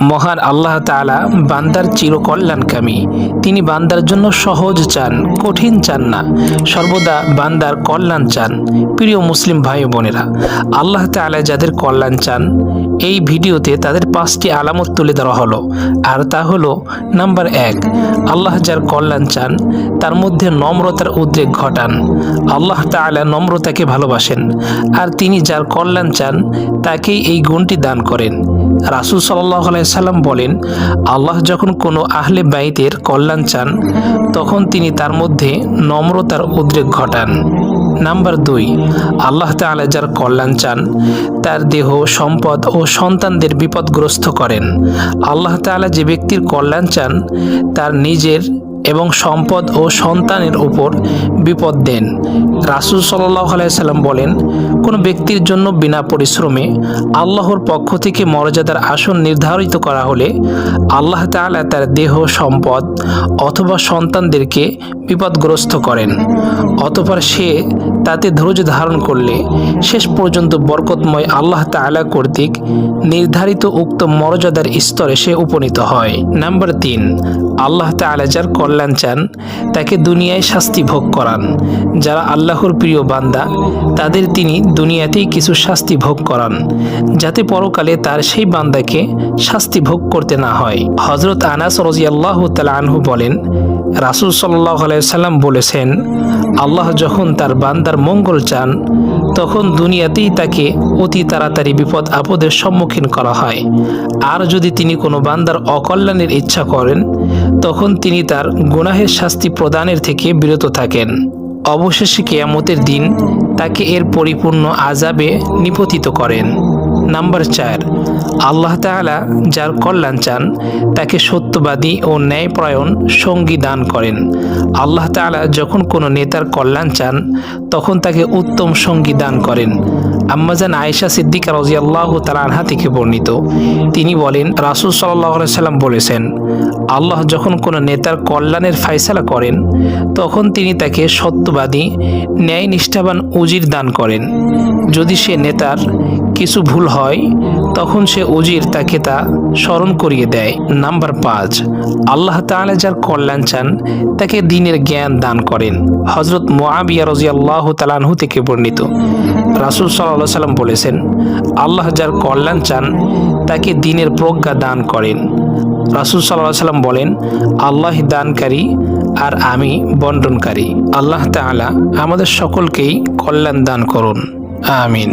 মহান আল্লাহ তাআলা বান্দার চিরকল্যাণকামী। তিনি বান্দার জন্য সহজ চান, কঠিন চান না, সর্বদা বান্দার কল্যাণ চান। প্রিয় মুসলিম ভাই বোনেরা, আল্লাহ তাআলা যাদের কল্যাণ চান, এই ভিডিওতে তাদের 5টি আলামত তুলে ধরা হলো। আর তা হলো, নাম্বার 1, আল্লাহ যার কল্যাণ চান তার মধ্যে নম্রতার উদ্রেক ঘটান। আল্লাহ তাআলা নম্রতাকে ভালোবাসেন, আর তিনি যার কল্যাণ চান তাকেই এই গুণটি দান করেন। রাসূল সাল্লাল্লাহু আলাইহি সাল্লাম বলেন, আল্লাহ যখন কোনো আহলে বাইতের কল্যাণ চান তখন তিনি তার মধ্যে নম্রতার উদ্রেক ঘটান। নাম্বার 2, আল্লাহ তাআলা যার কল্যাণ চান তার দেহ, সম্পদ ও সন্তানদের বিপদগ্রস্ত করেন। আল্লাহ তাআলা যে ব্যক্তির কল্যাণ চান তার নিজের এবং সম্পদ ও সন্তানের উপর বিপদ দেন। রাসূল সাল্লাল্লাহু আলাইহি সাল্লাম বলেন, কোনো ব্যক্তির জন্য বিনা পরিশ্রমে আল্লাহর পক্ষ থেকে মর্যাদার আসন নির্ধারিত করা হলে আল্লাহ তাআলা তার দেহ, সম্পদ অথবা সন্তানদেরকে বিপদগ্রস্ত করেন। অতঃপর সে তাতে ধৈর্য ধারণ করলে শেষ পর্যন্ত বরকতময় আল্লাহ তাআলা কর্তৃক নির্ধারিত উক্ত মর্যাদার স্তরে সে উপনীত হয়। নাম্বার 3, আল্লাহ তাআলা যার কল্যাণ চান তাকে দুনিয়ায় শাস্তি ভোগ করান। যারা আল্লাহর প্রিয় বান্দা তাদের তিনি দুনিয়াতেই কিছু শাস্তি ভোগ করান, যাতে পরকালে তার সেই বান্দাকে শাস্তি ভোগ করতে না হয়। হযরত আনাস রাদিয়াল্লাহু তাআলা আনহু বলেন, রাসূল সাল্লাল্লাহু আলাইহি সাল্লাম বলেছেন, আল্লাহ যখন তার বান্দার মঙ্গল চান তখন দুনিয়াতেই তাকে অতি তাড়াতাড়ি বিপদ আপদের সম্মুখীন করা হয়। আর যদি তিনি কোনো বান্দার অকল্যাণের ইচ্ছা করেন তখন তিনি তার গুনাহের শাস্তি প্রদানের থেকে বিরত থাকেন। অবশেষে কিয়ামতের দিন তাকে এর পরিপূর্ণ আযাবে নিপতিত করেন। নাম্বার 4, আল্লাহ তাআলা যার কল্যাণ চান তাকে সত্যবাদী ও ন্যায়পরায়ণ সঙ্গী দান করেন। আল্লাহ তাআলা যখন কোনো নেতার কল্যাণ চান তখন তাকে উত্তম সঙ্গী দান করেন। আম্মাজান আয়েশা সিদ্দিকা রাদিয়াল্লাহু তাআলা আনহা থেকে বর্ণিত, তিনি বলেন, রাসূল সাল্লাল্লাহু আলাইহি সাল্লাম বলেছেন, আল্লাহ যখন কোনো নেতার কল্যাণের ফায়সালা করেন তখন তিনি তাকে সত্যবাদী, ন্যায় নিষ্ঠাবান উজির দান করেন। যদি সে নেতার কিছু ভুল হয় তখন সে উজির তাকে তা স্মরণ করিয়ে দেয়। নাম্বার 5, আল্লাহ তাআলা যার কল্যাণ চান তাকে দ্বীনের জ্ঞান দান করেন। হযরত মুআবিয়া রাদিয়াল্লাহু তাআলা আনহু থেকে বর্ণিত, রাসূল সাল্লাল্লাহু আলাইহি সাল্লাম বলেছেন, আল্লাহ যার কল্যাণ চান তাকে দ্বীনের প্রজ্ঞা দান করেন। রাসূল সাল্লাল্লাহু আলাইহি সাল্লাম বলেন, আল্লাহ দানকারী আর আমি বন্টনকারী। আল্লাহ তাআলা আমাদের সকলকেই কল্যাণ দান করুন। আমিন।